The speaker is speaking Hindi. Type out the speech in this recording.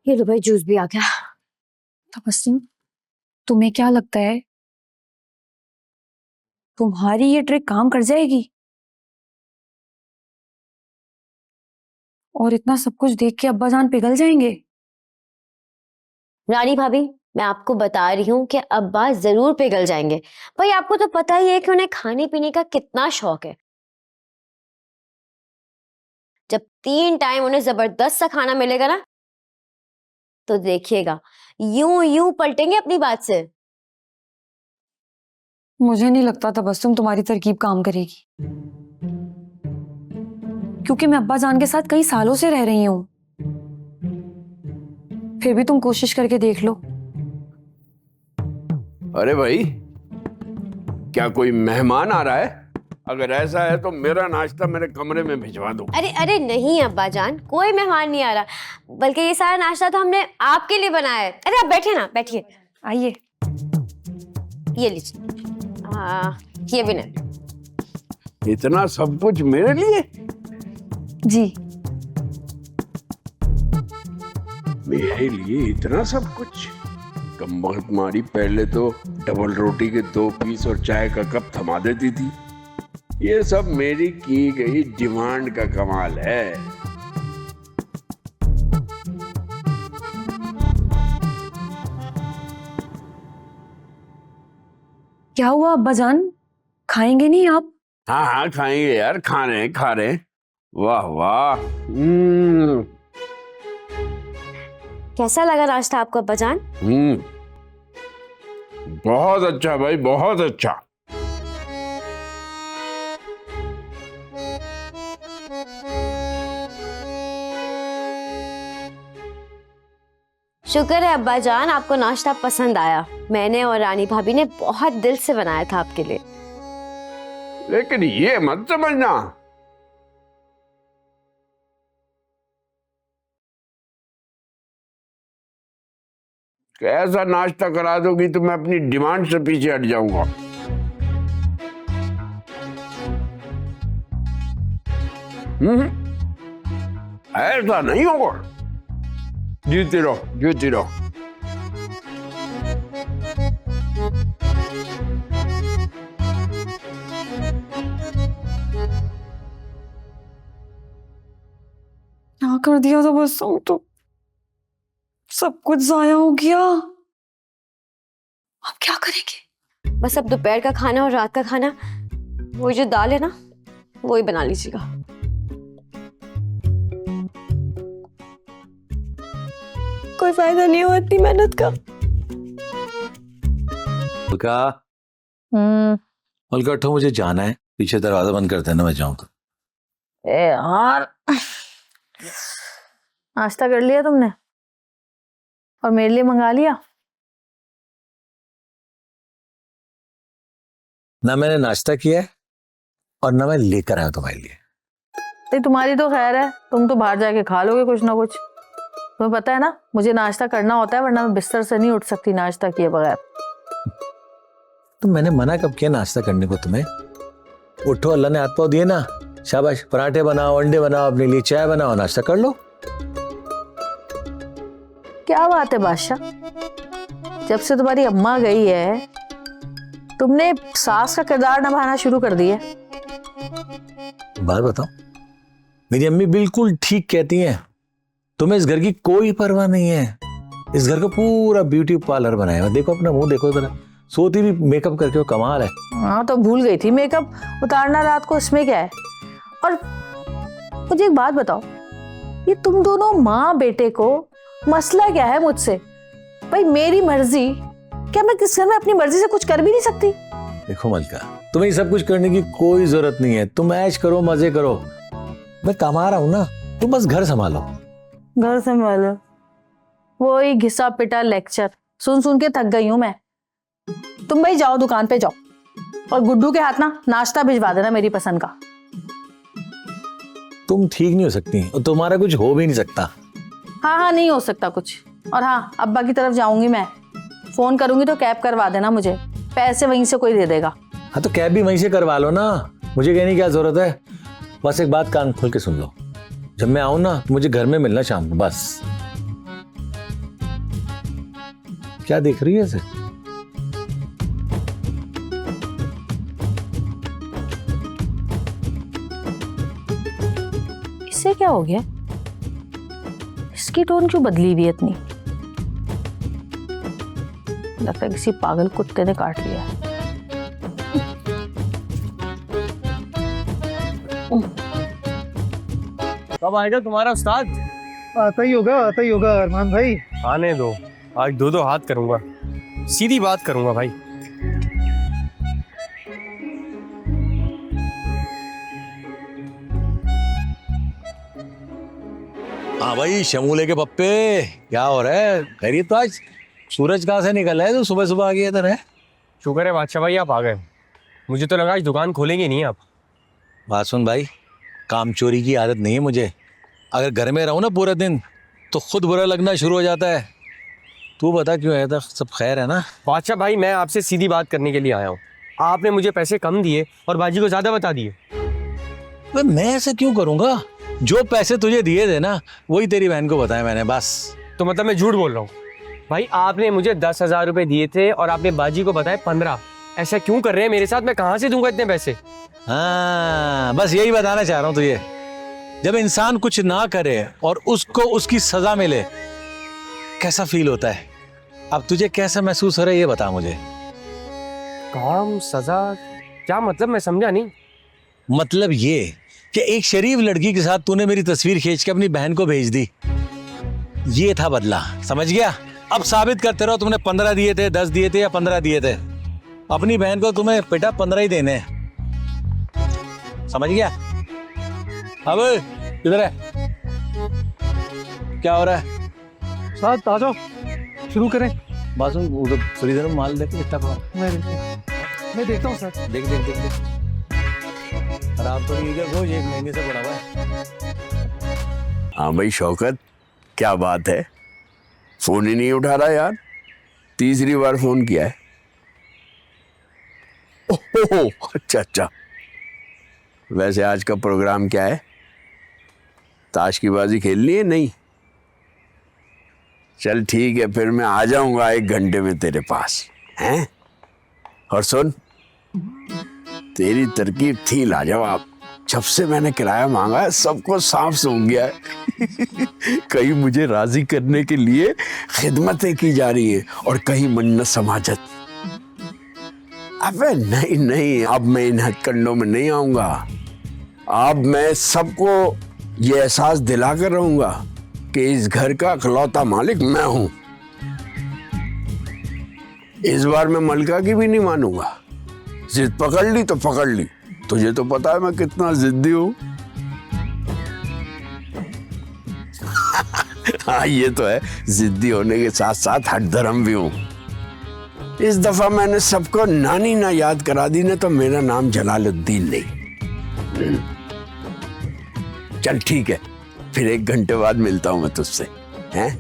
ये लो भाई, जूस भी आ गया। तबस्सुम, तुम्हें क्या लगता है तुम्हारी ये ट्रिक काम कर जाएगी? और इतना सब कुछ देख के अब्बा जान पिघल जाएंगे? रानी भाभी, मैं आपको बता रही हूँ कि अब्बा जरूर पिघल जाएंगे। भाई आपको तो पता ही है कि उन्हें खाने पीने का कितना शौक है। जब 3 टाइम उन्हें जबरदस्त सा खाना मिलेगा ना, तो देखिएगा यूं यूं पलटेंगे अपनी बात से। मुझे नहीं लगता तबस्सुम तुम्हारी तरकीब काम करेगी, क्योंकि मैं अब्बा जान के साथ कई सालों से रह रही हूं। फिर भी तुम कोशिश करके देख लो। अरे भाई, क्या कोई मेहमान आ रहा है? अगर ऐसा है तो मेरा नाश्ता मेरे कमरे में भिजवा दो। अरे अरे नहीं अब्बा जान, कोई मेहमान नहीं आ रहा, बल्कि ये सारा नाश्ता तो हमने आपके लिए बनाया है। अरे आप बैठिए ना, बैठिए। आइए। ये लीजिए। ये भी नहीं। इतना सब कुछ मेरे लिए? जी। मेरे लिए इतना सब कुछ? कमबख्त मारी, पहले तो डबल रोटी के 2 पीस और चाय का कप थमा देती थी। ये सब मेरी की गई डिमांड का कमाल है। क्या हुआ अब्बा जान, खाएंगे नहीं आप? हाँ हाँ खाएंगे यार, खा रहे हैं खा रहे हैं। वाह वाह। कैसा लगा नाश्ता आपको अब्बा जान? बहुत अच्छा भाई, बहुत अच्छा। शुक्र है अब्बा जान, आपको नाश्ता पसंद आया। मैंने और रानी भाभी ने बहुत दिल से बनाया था आपके लिए। लेकिन ये मत समझना कि ऐसा नाश्ता करा दोगी तो मैं अपनी डिमांड से पीछे हट जाऊंगा। ऐसा नहीं होगा। जीती रहो, जीती रहो। क्या कर दिया तबस्सुम, तो सब कुछ जाया हो गया। अब क्या करेंगे? बस अब दोपहर का खाना और रात का खाना, वो जो दाल है ना, वो ही बना लीजिएगा। कोई फायदा नहीं हुआ इतनी मेहनत का। अलका, अलका उठो, मुझे जाना है। पीछे दरवाजा बंद कर देना, मैं जाऊं तो। ए यार, नाश्ता कर लिया तुमने? और मेरे लिए मंगा लिया? ना मैंने नाश्ता किया है और ना मैं लेकर आया तुम्हारे लिए। नहीं, तुम्हारी तो खैर है, तुम तो बाहर जाके खा लोगे कुछ ना कुछ। तुम्हें पता है ना, मुझे नाश्ता करना होता है, वरना मैं बिस्तर से नहीं उठ सकती नाश्ता किए बगैर। तो मैंने मना कब किया नाश्ता करने को तुम्हें? उठो, अल्लाह ने हाथ पाँव दिए ना, शाबाश। पराठे बनाओ, अंडे बनाओ, अपने लिए चाय बनाओ, नाश्ता कर लो। क्या बात है बादशाह, जब से तुम्हारी अम्मा गई है तुमने सास का किरदार निभाना शुरू कर दिया। बात बताओ, मेरी अम्मी बिल्कुल ठीक कहती हैं, तुम्हें इस घर की कोई परवाह नहीं है। इस घर को पूरा ब्यूटी पार्लर बनाया है। देखो अपना मुंह देखो जरा, सोती भी मेकअप करके, वो कमाल है। हाँ तो भूल गई थी मेकअप उतारना रात को, इसमें क्या है। और मुझे एक बात बताओ, ये तुम दोनों माँ बेटे को मसला क्या है मुझसे? भाई मेरी मर्जी, क्या मैं किस घर में अपनी मर्जी से कुछ कर भी नहीं सकती? देखो मलका, तुम्हें सब कुछ करने की कोई जरूरत नहीं है। तुम ऐश करो, मजे करो, मैं कमा रहा हूं ना, तुम बस घर संभालो। घर संभालो? वही घिसा पिटा लेक्चर सुन सुन के थक गई हूं मैं। तुम भाई जाओ, दुकान पे जाओ और गुड्डू के हाथ ना नाश्ता भिजवा देना मेरी पसंद का। तुम ठीक नहीं हो सकती और तुम्हारा कुछ हो भी नहीं सकता। हाँ हाँ, नहीं हो सकता कुछ। और हाँ, अब्बा की तरफ जाऊंगी मैं, फोन करूंगी तो कैब करवा देना मुझे, पैसे वहीं से कोई दे देगा। हाँ तो कैब भी वहीं से करवा लो ना, मुझे कहने की क्या जरूरत है। बस एक बात कान खोल के सुन लो, जब मैं आऊं ना तो मुझे घर में मिलना शाम को, बस। क्या देख रही है इसे? इससे क्या हो गया? इसकी टोन क्यों बदली हुई है इतनी? लगता है किसी पागल कुत्ते ने काट लिया। कब आएगा तुम्हारा उस्ताद? आता ही होगा अरमान भाई। आने दो, आज दो हाथ करूंगा, सीधी बात करूंगा भाई। हाँ भाई, शमूले के पप्पे, क्या हो रहा है? खैरियत? तो आज सूरज कहाँ से निकल रहा है तो सुबह सुबह आ गया इधर है? शुक्र है बादशाह भाई आप आ गए, मुझे तो लगा आज दुकान खोलेंगे नहीं आप। बात सुन भाई, काम चोरी की आदत नहीं है मुझे। अगर घर में रहूं ना पूरे दिन तो खुद बुरा लगना शुरू हो जाता है। तू बता क्यों आया था? सब खैर है ना? बादशाह भाई मैं आपसे सीधी बात करने के लिए आया हूँ। आपने मुझे पैसे कम दिए और बाजी को ज्यादा बता दिए। तो मैं ऐसा क्यों करूंगा? जो पैसे तुझे दिए थे ना वही तेरी बहन को बताया मैंने, बस। तो मतलब मैं झूठ बोल रहा हूँ? भाई आपने मुझे 10,000 रुपए दिए थे और आपने बाजी को बताए 15। ऐसा क्यों कर रहे हैं मेरे साथ? मैं कहाँ से दूंगा इतने पैसे? हाँ, बस यही बताना चाह रहा हूँ तुझे। जब इंसान कुछ ना करे और उसको उसकी सजा मिले, कैसा फील होता है? अब तुझे कैसा महसूस हो रहा है ये बता मुझे। काम सजा क्या मतलब? मैं समझा नहीं। मतलब ये कि एक शरीफ लड़की के साथ तूने मेरी तस्वीर खींच के अपनी बहन को भेज दी, ये था बदला, समझ गया? अब साबित करते रहो तुमने 15 दिए थे, 10 दिए थे या 15 दिए थे। अपनी बहन को तुम्हें बेटा 15 ही देने, समझ गया? अब इधर है, क्या हो रहा है? साथ आ जाओ, शुरू करें। बासु उधर फ्रीजर में माल देखो कितना पड़ा। मैं देखता हूँ सर। देख देख देख देख, खराब तो नहीं है, रोज एक महीने से पड़ा हुआ है। हाँ भाई शौकत, क्या बात है? फोन ही नहीं उठा रहा यार, तीसरी बार फोन किया है। ओहो, अच्छा अच्छा। वैसे आज का प्रोग्राम क्या है? ताश की बाजी खेलनी है? नहीं? चल ठीक है, फिर मैं आ जाऊंगा 1 घंटे में तेरे पास, हैं? और सुन, तेरी तरकीब थी लाजवाब। जब से मैंने किराया मांगा है सबको साफ सूंघ गया है। कहीं मुझे राजी करने के लिए खिदमतें की जा रही है और कहीं मन्नत समाजत। अबे नहीं नहीं, अब मैं इन हथकंडों में नहीं आऊंगा। अब मैं सबको ये एहसास दिलाकर रहूंगा कि इस घर का इकलौता मालिक मैं हूं। इस बार मैं मलका की भी नहीं मानूंगा। जिद पकड़ ली तो पकड़ ली। तुझे तो पता है मैं कितना जिद्दी हूं। हाँ ये तो है, जिद्दी होने के साथ साथ हट धर्म भी हूं। इस दफा मैंने सबको नानी ना याद करा दी ना तो मेरा नाम जलालुद्दीन नहीं। चल ठीक है, फिर 1 घंटे बाद मिलता हूं मैं तुझसे, हैं?